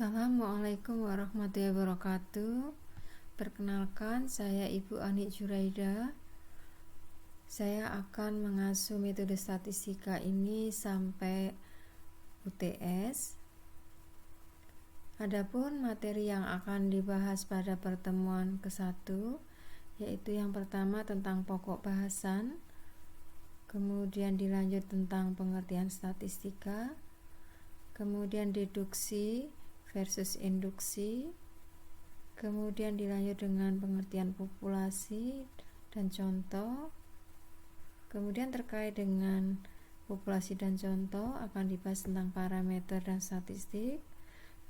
Assalamualaikum warahmatullahi wabarakatuh. Perkenalkan, saya Ibu Ani Juraida. Saya akan mengasuh metode statistika ini sampai UTS. Adapun materi yang akan dibahas pada pertemuan ke-1 yaitu yang pertama tentang pokok bahasan, kemudian dilanjut tentang pengertian statistika, kemudian deduksi versus induksi, kemudian dilanjut dengan pengertian populasi dan contoh. Kemudian terkait dengan populasi dan contoh akan dibahas tentang parameter dan statistik,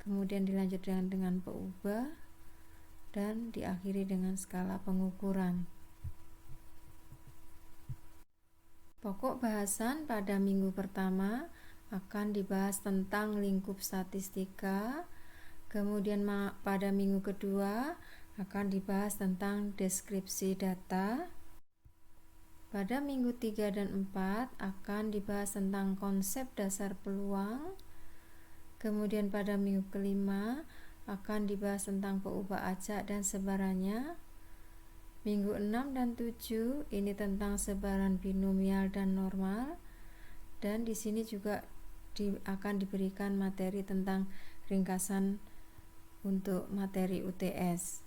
kemudian dilanjut dengan peubah, dan diakhiri dengan skala pengukuran. Pokok bahasan pada minggu pertama akan dibahas tentang lingkup statistika, kemudian pada minggu kedua akan dibahas tentang deskripsi data. Pada minggu 3 dan 4 akan dibahas tentang konsep dasar peluang. Kemudian pada minggu kelima akan dibahas tentang peubah acak dan sebarannya. Minggu 6 dan 7 ini tentang sebaran binomial dan normal. Dan di sini juga akan diberikan materi tentang ringkasan untuk materi UTS.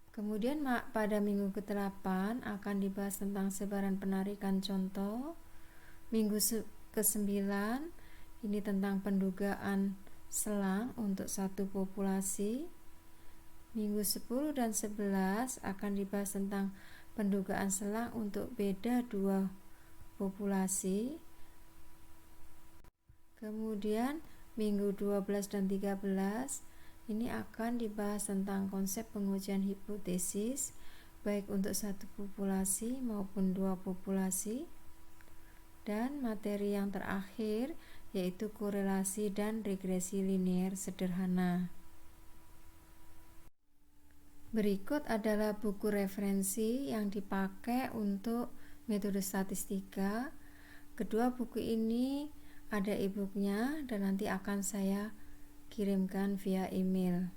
Kemudian pada minggu ke-8 akan dibahas tentang sebaran penarikan contoh. Minggu ke-9 ini tentang pendugaan selang untuk satu populasi. Minggu 10 dan 11 akan dibahas tentang pendugaan selang untuk beda dua populasi. Kemudian minggu 12 dan 13 ini akan dibahas tentang konsep pengujian hipotesis baik untuk satu populasi maupun dua populasi. Dan materi yang terakhir yaitu korelasi dan regresi linear sederhana. Berikut adalah buku referensi yang dipakai untuk metode statistika. Kedua buku ini ada e-booknya dan nanti akan saya kirimkan via email.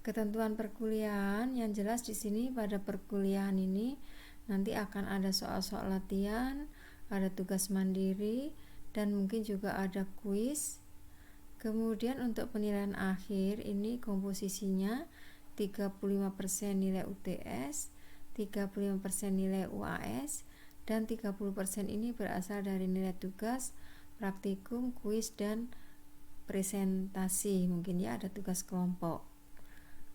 Ketentuan perkuliahan yang jelas di sini pada perkuliahan ini nanti akan ada soal-soal latihan, ada tugas mandiri, dan mungkin juga ada kuis. Kemudian untuk penilaian akhir ini komposisinya 35% nilai UTS, 35% nilai UAS, dan 30% ini berasal dari nilai tugas, praktikum, kuis, dan presentasi. Mungkin ya ada tugas kelompok.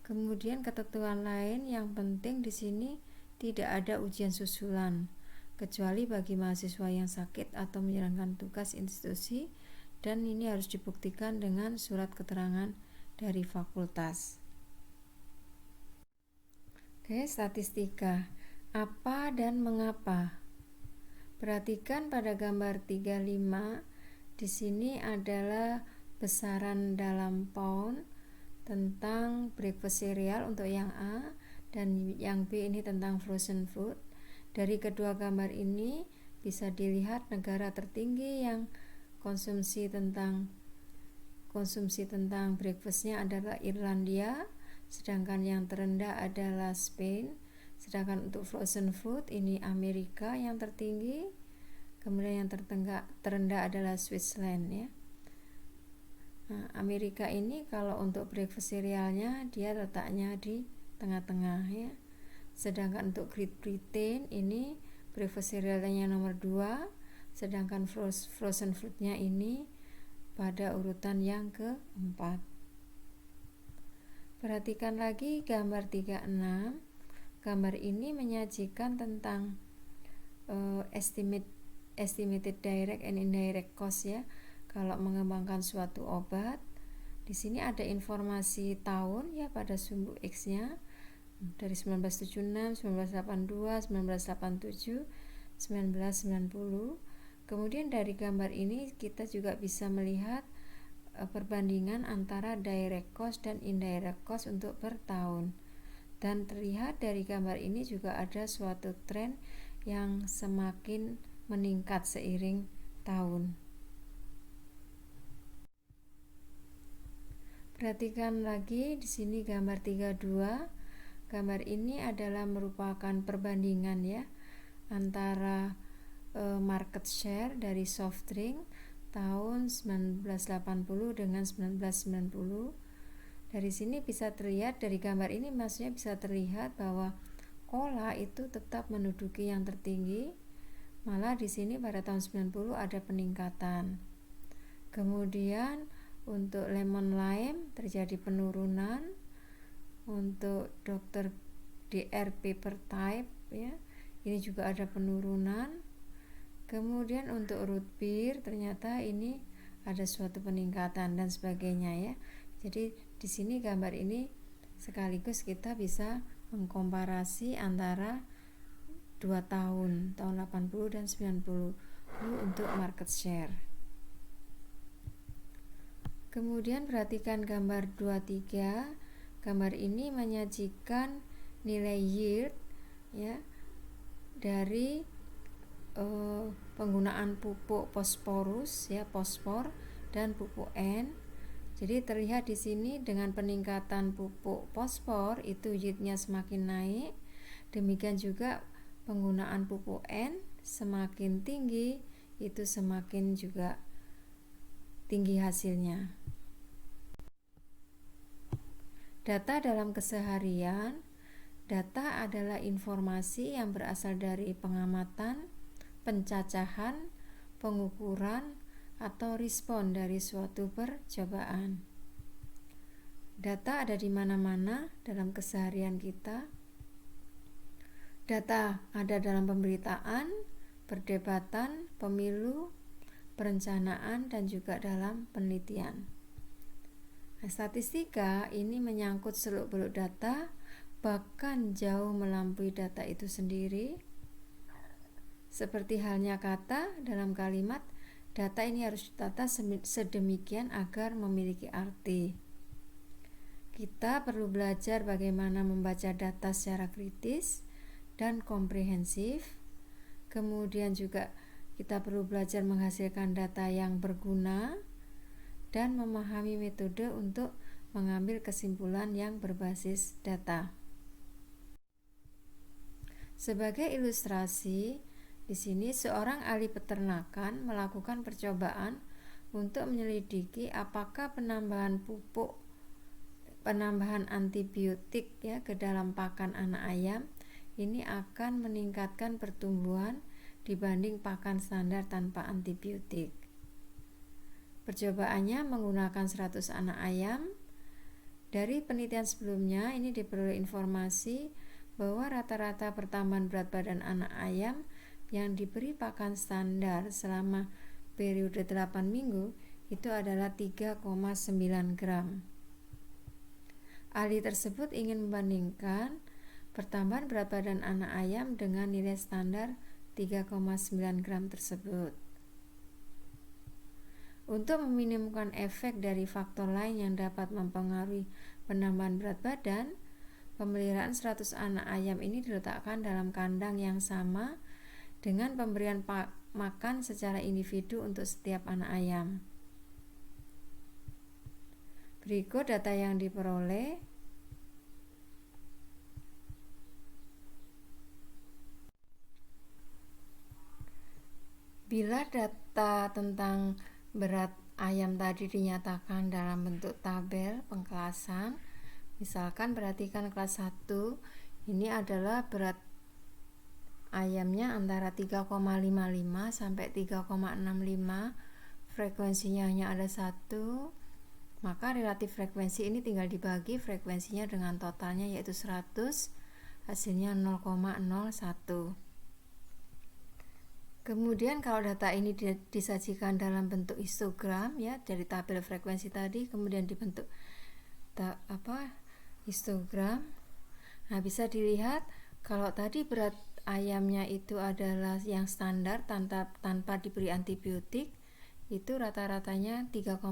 Kemudian ketentuan lain yang penting di sini tidak ada ujian susulan kecuali bagi mahasiswa yang sakit atau menjalankan tugas institusi, dan ini harus dibuktikan dengan surat keterangan dari fakultas. Oke, statistika. Apa dan mengapa? Perhatikan pada gambar 35. Di sini adalah besaran dalam pound tentang breakfast cereal untuk yang A, dan yang B ini tentang frozen food. Dari kedua gambar ini bisa dilihat negara tertinggi yang konsumsi tentang breakfastnya adalah Irlandia, sedangkan yang terendah adalah Spain. Sedangkan untuk frozen food ini Amerika yang tertinggi, kemudian yang terendah adalah Switzerland ya. Nah, Amerika ini kalau untuk breakfast cerealnya dia letaknya di tengah-tengah ya. Sedangkan untuk Great Britain ini breakfast cerealnya nomor 2, sedangkan frozen foodnya ini pada urutan yang keempat. Perhatikan lagi gambar 36. Gambar ini menyajikan tentang estimated direct and indirect cost ya. Kalau mengembangkan suatu obat, di sini ada informasi tahun ya pada sumbu X-nya dari 1976, 1982, 1987, 1990. Kemudian dari gambar ini kita juga bisa melihat perbandingan antara direct cost dan indirect cost untuk per tahun. Dan terlihat dari gambar ini juga ada suatu tren yang semakin meningkat seiring tahun. Perhatikan lagi di sini gambar 32. Gambar ini adalah merupakan perbandingan ya antara market share dari soft drink tahun 1980 dengan 1990. Dari sini bisa terlihat, dari gambar ini maksudnya bisa terlihat bahwa cola itu tetap menduduki yang tertinggi. Malah di sini pada tahun 90 ada peningkatan. Kemudian untuk lemon lime terjadi penurunan. Untuk Dr. Dr. Pepper type ya, ini juga ada penurunan. Kemudian untuk root beer ternyata ini ada suatu peningkatan dan sebagainya ya. Jadi di sini gambar ini sekaligus kita bisa mengkomparasi antara 2 tahun 80 dan 90 untuk market share. Kemudian perhatikan gambar 23. Gambar ini menyajikan nilai yield ya dari penggunaan pupuk fosforus ya, fosfor dan pupuk N. Jadi terlihat di sini dengan peningkatan pupuk fosfor itu yieldnya semakin naik. Demikian juga penggunaan pupuk N semakin tinggi itu semakin juga tinggi hasilnya. Data dalam keseharian. Data adalah informasi yang berasal dari pengamatan, pencacahan, pengukuran, atau respon dari suatu percobaan. Data ada di mana-mana dalam keseharian kita. Data ada dalam pemberitaan, perdebatan, pemilu, perencanaan, dan juga dalam penelitian. Nah, statistika ini menyangkut seluk-beluk data, bahkan jauh melampaui data itu sendiri. Seperti halnya kata dalam kalimat, data ini harus ditata sedemikian agar memiliki arti. Kita perlu belajar bagaimana membaca data secara kritis dan komprehensif. Kemudian juga kita perlu belajar menghasilkan data yang berguna dan memahami metode untuk mengambil kesimpulan yang berbasis data. Sebagai ilustrasi, di sini seorang ahli peternakan melakukan percobaan untuk menyelidiki apakah penambahan antibiotik ya ke dalam pakan anak ayam ini akan meningkatkan pertumbuhan dibanding pakan standar tanpa antibiotik. Percobaannya menggunakan 100 anak ayam. Dari penelitian sebelumnya ini diperoleh informasi bahwa rata-rata pertambahan berat badan anak ayam yang diberi pakan standar selama periode 8 minggu itu adalah 3,9 gram. Ahli tersebut ingin membandingkan pertambahan berat badan anak ayam dengan nilai standar 3,9 gram tersebut. Untuk meminimumkan efek dari faktor lain yang dapat mempengaruhi penambahan berat badan, pemeliharaan 100 anak ayam ini diletakkan dalam kandang yang sama dengan pemberian makan secara individu untuk setiap anak ayam. Berikut data yang diperoleh. Bila data tentang berat ayam tadi dinyatakan dalam bentuk tabel pengkelasan, misalkan perhatikan kelas 1, ini adalah berat ayamnya antara 3,55 sampai 3,65, frekuensinya hanya ada 1, maka relatif frekuensi ini tinggal dibagi frekuensinya dengan totalnya yaitu 100, hasilnya 0,01. Kemudian kalau data ini disajikan dalam bentuk histogram ya dari tabel frekuensi tadi, kemudian dibentuk histogram. Nah, bisa dilihat kalau tadi berat ayamnya itu adalah yang standar tanpa diberi antibiotik, itu rata-ratanya 3,9.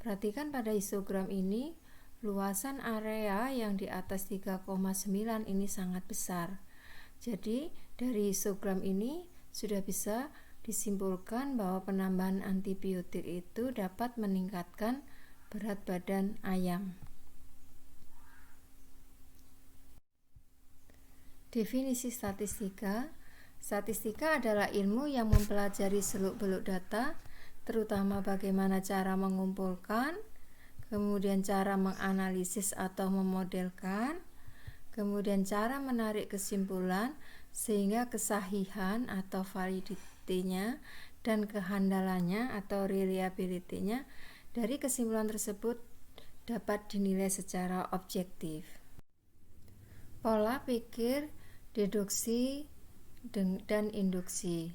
Perhatikan pada histogram ini luasan area yang di atas 3,9 ini sangat besar. Jadi dari histogram ini sudah bisa disimpulkan bahwa penambahan antibiotik itu dapat meningkatkan berat badan ayam. Definisi statistika. Statistika adalah ilmu yang mempelajari seluk-beluk data, terutama bagaimana cara mengumpulkan, kemudian cara menganalisis atau memodelkan, kemudian cara menarik kesimpulan sehingga kesahihan atau validitinya dan kehandalannya atau reliability-nya dari kesimpulan tersebut dapat dinilai secara objektif. Pola pikir, deduksi, dan induksi.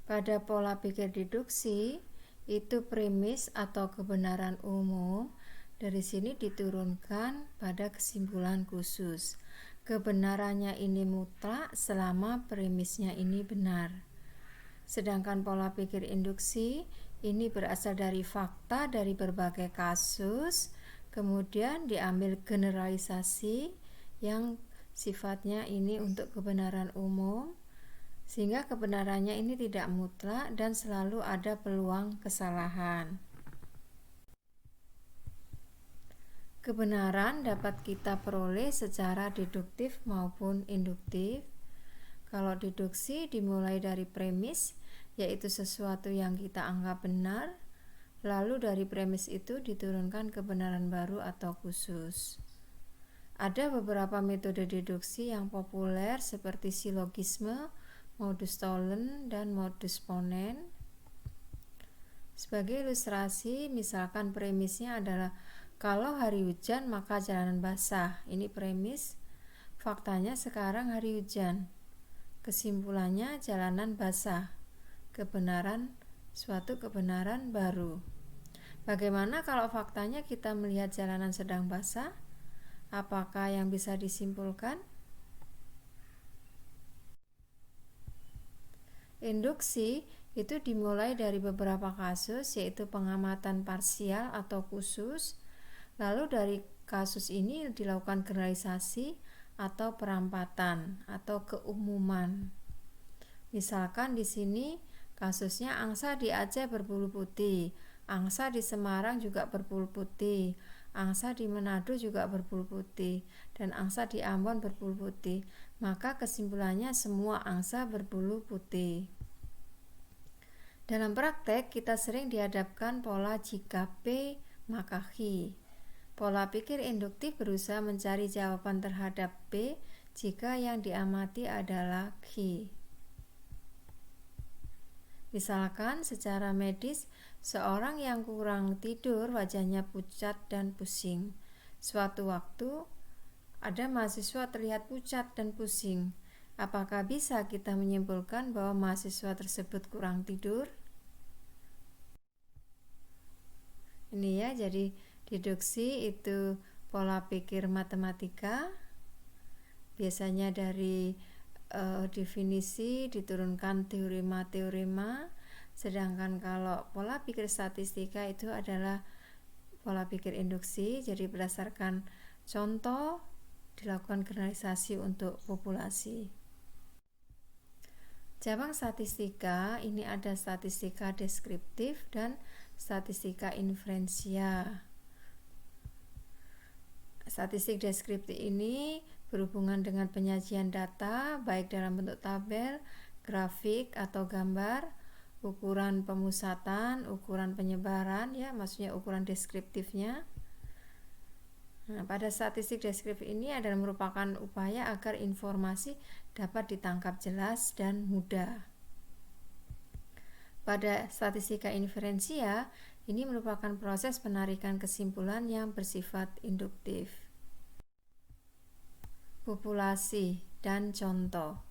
Pada pola pikir deduksi, itu premis atau kebenaran umum dari sini diturunkan pada kesimpulan khusus. Kebenarannya ini mutlak selama premisnya ini benar. Sedangkan pola pikir induksi ini berasal dari fakta dari berbagai kasus, kemudian diambil generalisasi yang sifatnya ini untuk kebenaran umum, sehingga kebenarannya ini tidak mutlak dan selalu ada peluang kesalahan. Kebenaran dapat kita peroleh secara deduktif maupun induktif. Kalau deduksi dimulai dari premis, yaitu sesuatu yang kita anggap benar, lalu dari premis itu diturunkan kebenaran baru atau khusus. Ada beberapa metode deduksi yang populer seperti silogisme, modus Tholen, dan modus Ponens. Sebagai ilustrasi, misalkan premisnya adalah kalau hari hujan maka jalanan basah. Ini premis. Faktanya sekarang hari hujan. Kesimpulannya jalanan basah. Suatu kebenaran baru. Bagaimana kalau faktanya kita melihat jalanan sedang basah? Apakah yang bisa disimpulkan? Induksi itu dimulai dari beberapa kasus, yaitu pengamatan parsial atau khusus. Lalu dari kasus ini dilakukan generalisasi atau perampatan atau keumuman. Misalkan di sini kasusnya angsa di Aceh berbulu putih, angsa di Semarang juga berbulu putih, angsa di Manado juga berbulu putih, dan angsa di Ambon berbulu putih. Maka kesimpulannya semua angsa berbulu putih. Dalam praktek kita sering dihadapkan pola jika P maka Q. Pola pikir induktif berusaha mencari jawaban terhadap P jika yang diamati adalah Q. Misalkan secara medis, seorang yang kurang tidur wajahnya pucat dan pusing. Suatu waktu ada mahasiswa terlihat pucat dan pusing. Apakah bisa kita menyimpulkan bahwa mahasiswa tersebut kurang tidur? Ini ya, jadi deduksi itu pola pikir matematika. Biasanya dari definisi diturunkan teorema-teorema, sedangkan kalau pola pikir statistika itu adalah pola pikir induksi, jadi berdasarkan contoh dilakukan generalisasi untuk populasi. Cabang statistika ini ada statistika deskriptif dan statistika inferensia. Statistik deskriptif ini berhubungan dengan penyajian data baik dalam bentuk tabel, grafik atau gambar, ukuran pemusatan, ukuran penyebaran, ya maksudnya ukuran deskriptifnya. Nah, pada statistik deskriptif ini adalah merupakan upaya agar informasi dapat ditangkap jelas dan mudah. Pada statistika inferensia, ini merupakan proses penarikan kesimpulan yang bersifat induktif. Populasi dan contoh.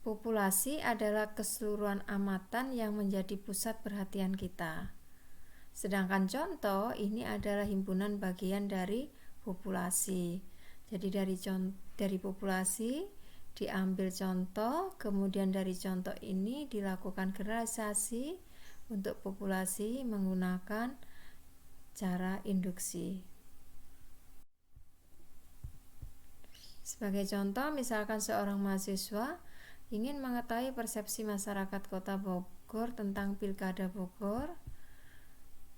Populasi adalah keseluruhan amatan yang menjadi pusat perhatian kita. Sedangkan contoh ini adalah himpunan bagian dari populasi. Jadi dari populasi diambil contoh, kemudian dari contoh ini dilakukan generalisasi untuk populasi menggunakan cara induksi. Sebagai contoh, misalkan seorang mahasiswa ingin mengetahui persepsi masyarakat Kota Bogor tentang Pilkada Bogor,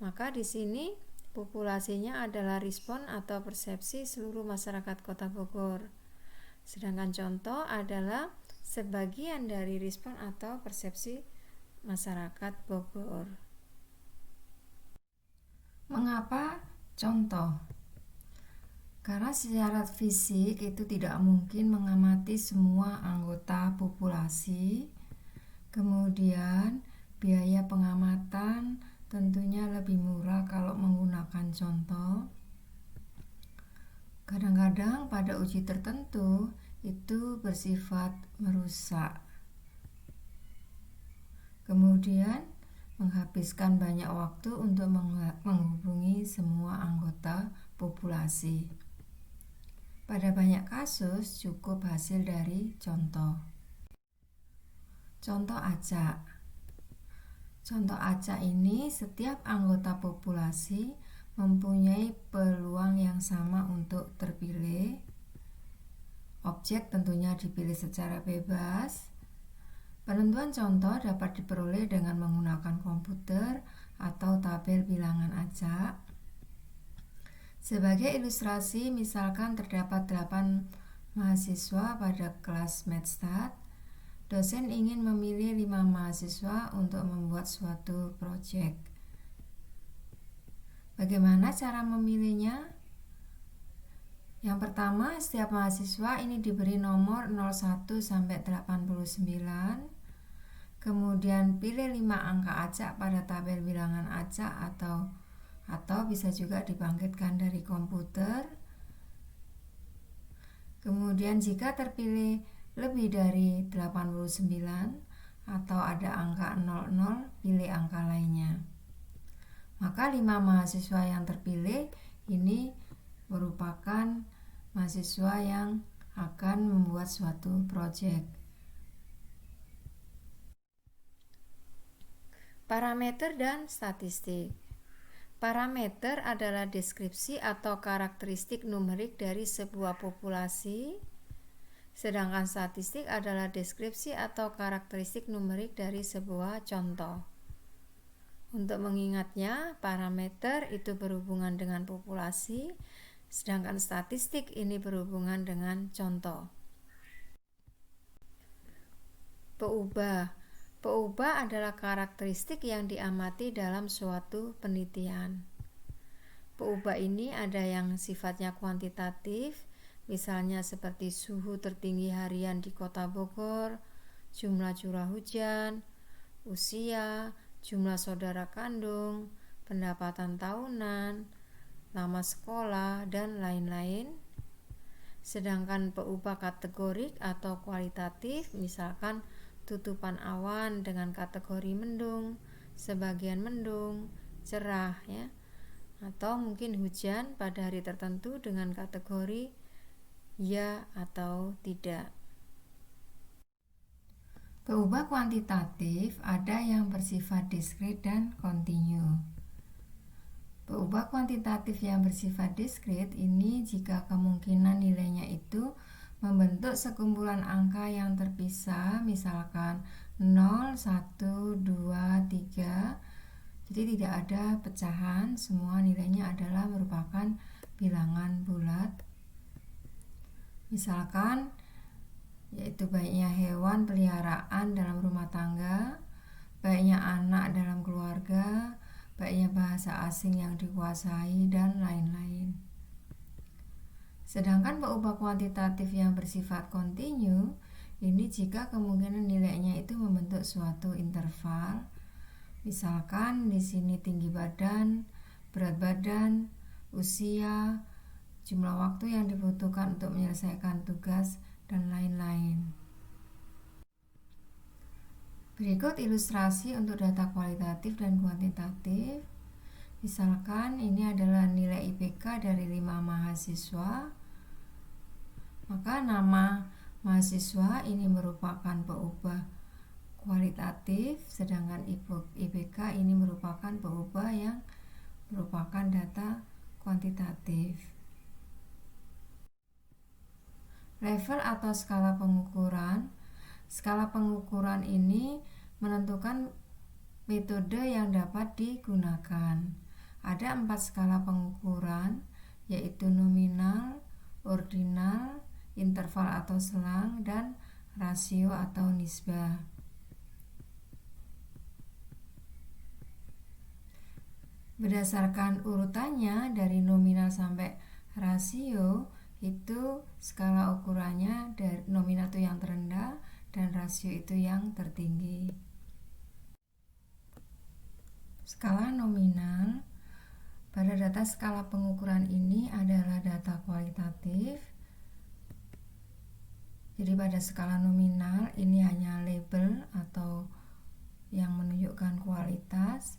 maka di sini populasinya adalah respon atau persepsi seluruh masyarakat Kota Bogor. Sedangkan contoh adalah sebagian dari respon atau persepsi masyarakat Bogor. Mengapa contoh? Karena secara fisik itu tidak mungkin mengamati semua anggota populasi. Kemudian biaya pengamatan tentunya lebih murah kalau menggunakan contoh. Kadang-kadang pada uji tertentu itu bersifat merusak. Kemudian menghabiskan banyak waktu untuk menghubungi semua anggota populasi. Pada banyak kasus cukup hasil dari contoh. Contoh acak. Contoh acak ini setiap anggota populasi mempunyai peluang yang sama untuk terpilih. Objek tentunya dipilih secara bebas. Penentuan contoh dapat diperoleh dengan menggunakan komputer atau tabel bilangan acak. Sebagai ilustrasi, misalkan terdapat 8 mahasiswa pada kelas Medstat. Dosen ingin memilih 5 mahasiswa untuk membuat suatu proyek. Bagaimana cara memilihnya? Yang pertama, setiap mahasiswa ini diberi nomor 01 sampai 89. Kemudian pilih 5 angka acak pada tabel bilangan acak atau bisa juga dibangkitkan dari komputer. Kemudian jika terpilih lebih dari 89 atau ada angka 00, pilih angka lainnya. Maka 5 mahasiswa yang terpilih ini merupakan mahasiswa yang akan membuat suatu proyek. Parameter dan statistik. Parameter adalah deskripsi atau karakteristik numerik dari sebuah populasi. Sedangkan statistik adalah deskripsi atau karakteristik numerik dari sebuah contoh. Untuk mengingatnya, parameter itu berhubungan dengan populasi, sedangkan statistik ini berhubungan dengan contoh. Peubah. Peubah adalah karakteristik yang diamati dalam suatu penelitian. Peubah ini ada yang sifatnya kuantitatif, misalnya seperti suhu tertinggi harian di Kota Bogor, jumlah curah hujan, usia, jumlah saudara kandung, pendapatan tahunan, nama sekolah, dan lain-lain. Sedangkan peubah kategorik atau kualitatif, misalkan tutupan awan dengan kategori mendung, sebagian mendung, cerah, ya, atau mungkin hujan pada hari tertentu dengan kategori ya atau tidak. Peubah kuantitatif ada yang bersifat diskrit dan kontinu. Peubah kuantitatif yang bersifat diskrit ini jika kemungkinan nilainya itu membentuk sekumpulan angka yang terpisah, misalkan 0, 1, 2, 3. Jadi tidak ada pecahan, semua nilainya adalah merupakan bilangan bulat. Misalkan yaitu baiknya hewan peliharaan dalam rumah tangga, baiknya anak dalam keluarga, baiknya bahasa asing yang dikuasai, dan lain-lain. Sedangkan peubah kuantitatif yang bersifat kontinu ini jika kemungkinan nilainya itu membentuk suatu interval. Misalkan di sini tinggi badan, berat badan, usia, jumlah waktu yang dibutuhkan untuk menyelesaikan tugas, dan lain-lain. Berikut ilustrasi untuk data kualitatif dan kuantitatif. Misalkan ini adalah nilai IPK dari 5 mahasiswa. Maka nama mahasiswa ini merupakan peubah kualitatif, sedangkan IPK ini merupakan peubah yang merupakan data kuantitatif. Level atau skala pengukuran. Skala pengukuran ini menentukan metode yang dapat digunakan. Ada 4 skala pengukuran, yaitu nominal, ordinal, interval atau selang, dan rasio atau nisbah. Berdasarkan urutannya dari nominal sampai rasio, itu skala ukurannya dari nominal itu yang terendah dan rasio itu yang tertinggi. Skala nominal. Pada data skala pengukuran ini adalah data kualitatif. Jadi pada skala nominal ini hanya label atau yang menunjukkan kualitas.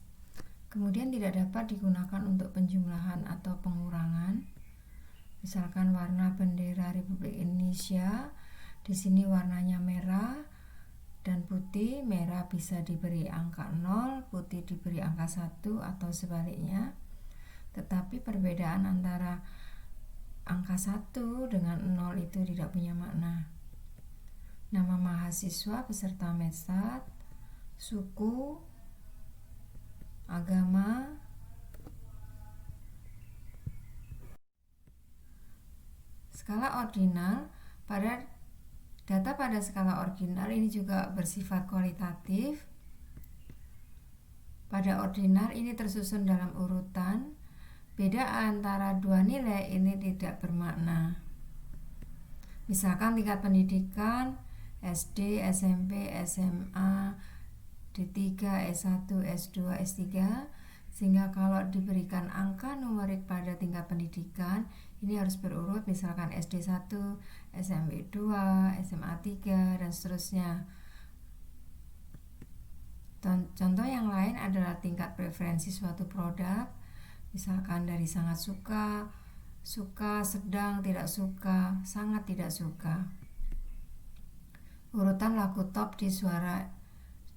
Kemudian tidak dapat digunakan untuk penjumlahan atau pengurangan. Misalkan warna bendera Republik Indonesia, di sini warnanya merah dan putih. Merah bisa diberi angka 0, putih diberi angka 1 atau sebaliknya. Tetapi perbedaan antara angka 1 dengan 0 itu tidak punya makna. Nama mahasiswa peserta METSAT, suku, agama, skala ordinal. Pada data pada skala ordinal ini juga bersifat kualitatif. Pada ordinal ini tersusun dalam urutan. Beda antara dua nilai ini tidak bermakna. Misalkan tingkat pendidikan SD, SMP, SMA, D3, S1, S2, S3, sehingga kalau diberikan angka numerik pada tingkat pendidikan ini harus berurut, misalkan SD1, SMP 2, SMA 3, dan seterusnya. Contoh yang lain adalah tingkat preferensi suatu produk, misalkan dari sangat suka, suka, sedang, tidak suka, sangat tidak suka. Urutan lagu top di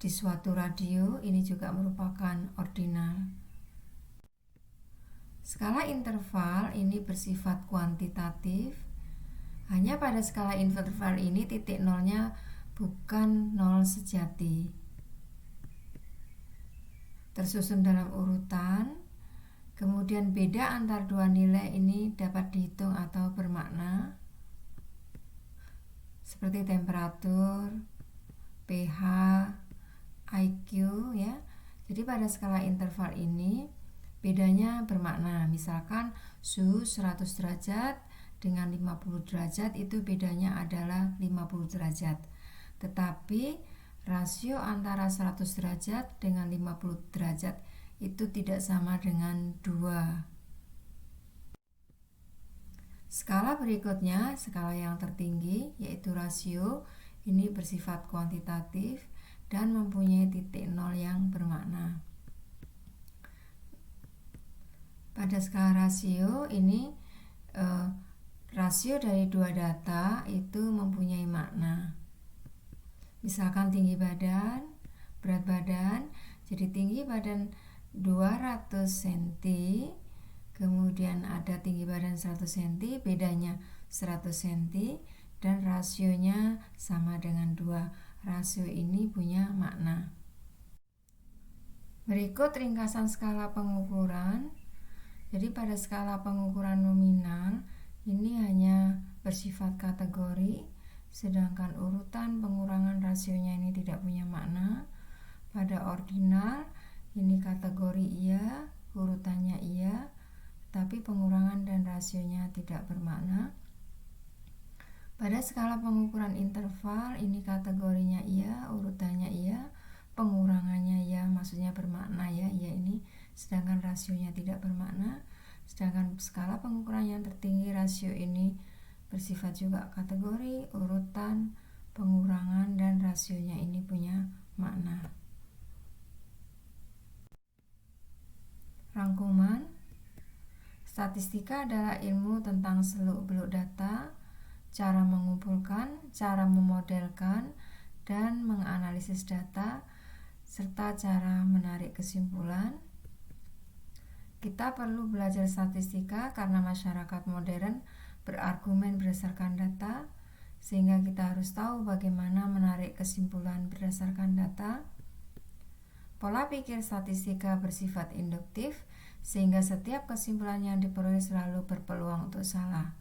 suatu radio ini juga merupakan ordinal. Skala interval ini bersifat kuantitatif. Hanya pada skala interval ini titik nolnya bukan nol sejati. Tersusun dalam urutan. Kemudian beda antar dua nilai ini dapat dihitung atau bermakna, seperti temperatur, pH, IQ ya. Jadi pada skala interval ini bedanya bermakna. Misalkan suhu 100 derajat dengan 50 derajat itu bedanya adalah 50 derajat. Tetapi rasio antara 100 derajat dengan 50 derajat itu tidak sama dengan 2. Skala berikutnya, skala yang tertinggi yaitu rasio. Ini bersifat kuantitatif dan mempunyai titik nol yang bermakna. Pada skala rasio ini rasio dari dua data itu mempunyai makna. Misalkan tinggi badan, berat badan. Jadi tinggi badan 200 cm, kemudian ada tinggi badan 100 cm, bedanya 100 cm, dan rasionya sama dengan 2. Rasio ini punya makna. Berikut ringkasan skala pengukuran. Jadi pada skala pengukuran nominal ini hanya bersifat kategori, sedangkan urutan pengurangan rasionya ini tidak punya makna. Pada ordinal ini kategori iya, urutannya iya, tapi pengurangan dan rasionya tidak bermakna. Pada skala pengukuran interval ini kategorinya iya, urutannya iya, pengurangannya iya, maksudnya bermakna ya, iya ini, sedangkan rasionya tidak bermakna. Sedangkan skala pengukuran yang tertinggi rasio ini bersifat juga kategori, urutan, pengurangan, dan rasionya ini punya makna. Rangkuman. Statistika adalah ilmu tentang seluk-beluk data, cara mengumpulkan, cara memodelkan, dan menganalisis data, serta cara menarik kesimpulan. Kita perlu belajar statistika karena masyarakat modern berargumen berdasarkan data, sehingga kita harus tahu bagaimana menarik kesimpulan berdasarkan data. Pola pikir statistika bersifat induktif, sehingga setiap kesimpulan yang diperoleh selalu berpeluang untuk salah.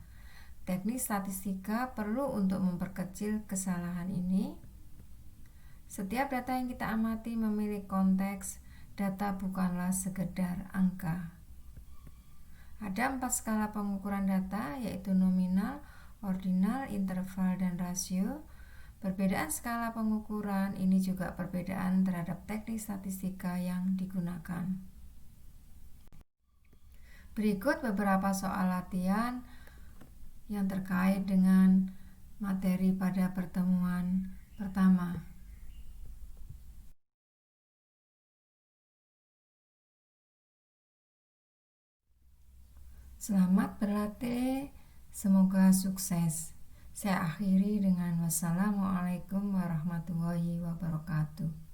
Teknik statistika perlu untuk memperkecil kesalahan ini. Setiap data yang kita amati memiliki konteks. Data bukanlah sekedar angka. Ada 4 skala pengukuran data, yaitu nominal, ordinal, interval, dan rasio. Perbedaan skala pengukuran ini juga perbedaan terhadap teknik statistika yang digunakan. Berikut beberapa soal latihan yang terkait dengan materi pada pertemuan pertama. Selamat berlatih, semoga sukses. Saya akhiri dengan wassalamualaikum warahmatullahi wabarakatuh.